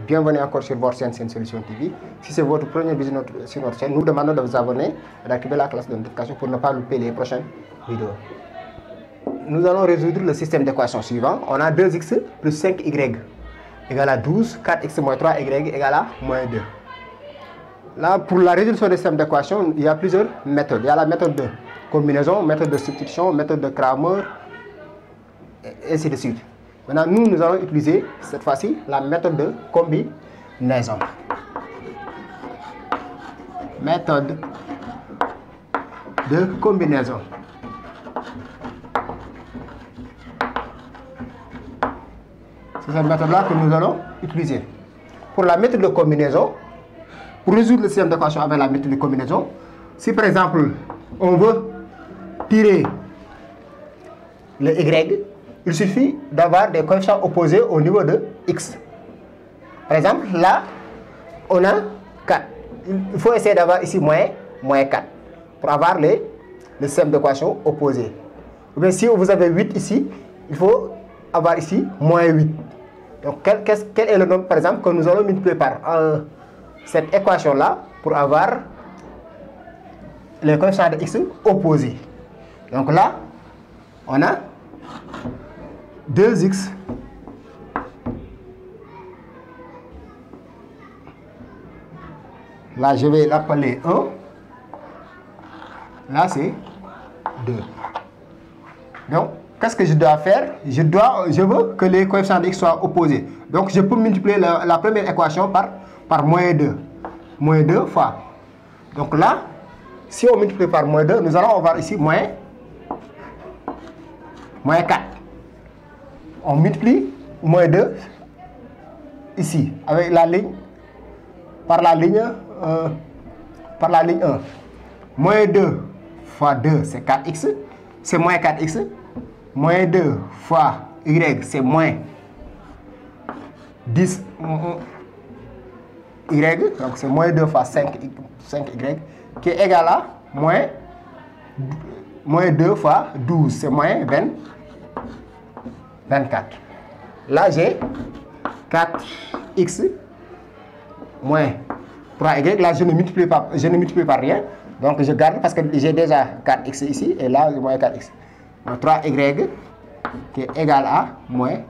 Bienvenue encore sur votre chaîne Solution TV. Si c'est votre première visite sur notre chaîne, nous vous demandons de vous abonner et d'activer la cloche de notification pour ne pas louper les prochaines vidéos. Nous allons résoudre le système d'équation suivant. On a 2x plus 5y égale à 12, 4x moins 3y égale à moins 2. Là, pour la résolution du système d'équation, il y a plusieurs méthodes. Il y a la méthode de combinaison, méthode de substitution, méthode de Cramer, et ainsi de suite. Maintenant, nous allons utiliser cette fois-ci la méthode de combinaison. Méthode de combinaison. C'est cette méthode-là que nous allons utiliser. Pour la méthode de combinaison, pour résoudre le système d'équation avec la méthode de combinaison, si par exemple on veut tirer le y, il suffit d'avoir des coefficients opposés au niveau de x. Par exemple, là, on a 4. Il faut essayer d'avoir ici moins 4 pour avoir le système d'équation opposé. Ou bien si vous avez 8 ici, il faut avoir ici moins 8. Donc, quel est le nombre, par exemple, que nous allons multiplier par cette équation-là pour avoir les coefficients de x opposés. Donc là, on a 2x là je vais l'appeler 1, là c'est 2. Donc qu'est-ce que je dois faire? Je veux que les coefficients de x soient opposés. Donc je peux multiplier la première équation par moins 2. Moins 2 fois. Donc là, si on multiplie par moins 2, nous allons avoir ici moins 4. On multiplie moins 2 ici avec la ligne par la ligne 1. Moins 2 fois 2 c'est 4x, c'est moins 4x. Moins 2 fois y c'est moins 10 y, donc c'est moins 2 fois 5y qui est égal à moins 2 fois 12 c'est moins 24. Là, j'ai 4x moins 3y. Là, je ne multiplie par rien. Donc, je garde parce que j'ai déjà 4x ici. Et là, j'ai moins 4x. Donc, 3y qui est égal à moins.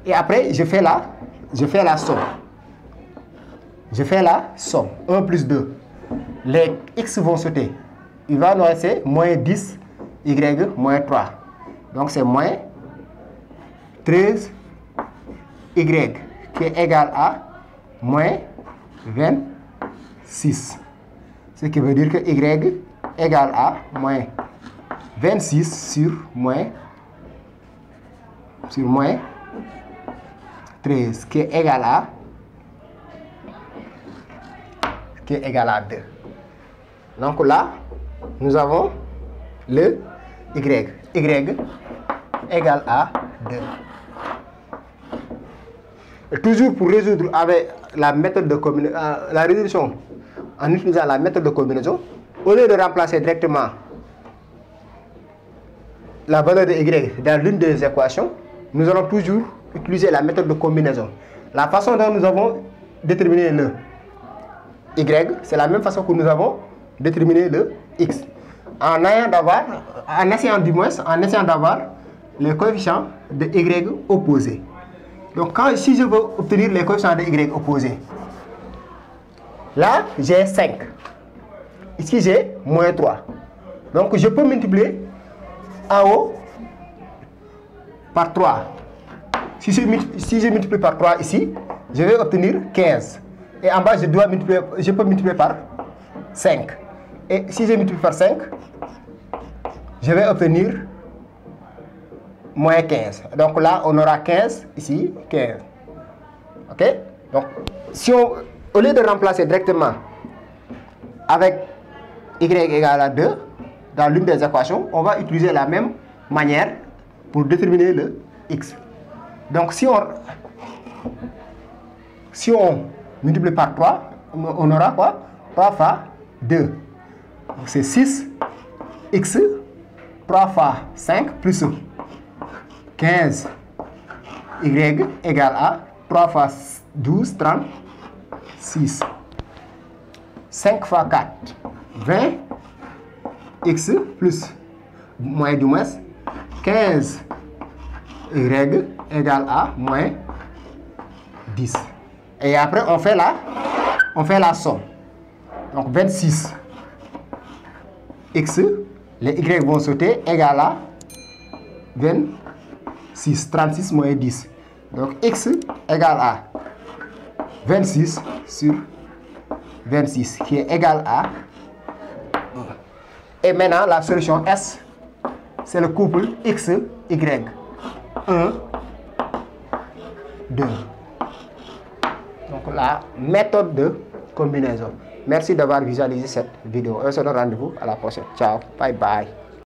Et après, je fais la somme. Je fais la somme. 1 plus 2. Les x vont sauter. Il va nous rester moins 10y moins 3. Donc, c'est moins 13y qui est égal à moins 26. Ce qui veut dire que y égale à moins 26 sur moins 13 qui est égal à 2. Donc là, nous avons le y. Y égale à 2. Et toujours pour résoudre avec la méthode de combinaison, la résolution en utilisant la méthode de combinaison, au lieu de remplacer directement la valeur de y dans l'une des équations, nous allons toujours utiliser la méthode de combinaison. La façon dont nous avons déterminé le y, c'est la même façon que nous avons déterminé le x. En essayant d'avoir les coefficients de y opposés. Donc, si je veux obtenir les coefficients de y opposés, là, j'ai 5. Ici, j'ai moins 3. Donc, je peux multiplier en haut par 3. Si je multiplie par 3 ici, je vais obtenir 15. Et en bas, je peux multiplier par 5. Et si je multiplie par 5, je vais obtenir moins 15. Donc là, on aura 15, ici, 15. OK? Donc, si au lieu de remplacer directement avec y égale à 2, dans l'une des équations, on va utiliser la même manière pour déterminer le x. Donc, si on multiplie par 3, on aura quoi? 3 fois 2. C'est 6x, 3 fois 5 plus 15y égale à 3 fois 12, 36. 5 fois 4, 20. X plus moins du moins 15 y égale à moins 10. Et après, on fait la somme. Donc 26 x, les y vont sauter, égale à 26. 36 moins 10. Donc x égale à 26 sur 26, qui est égal à... Et maintenant, la solution S, c'est le couple X, Y. 1, 2. Donc, la méthode de combinaison. Merci d'avoir visualisé cette vidéo. On se donne rendez-vous à la prochaine. Ciao. Bye bye.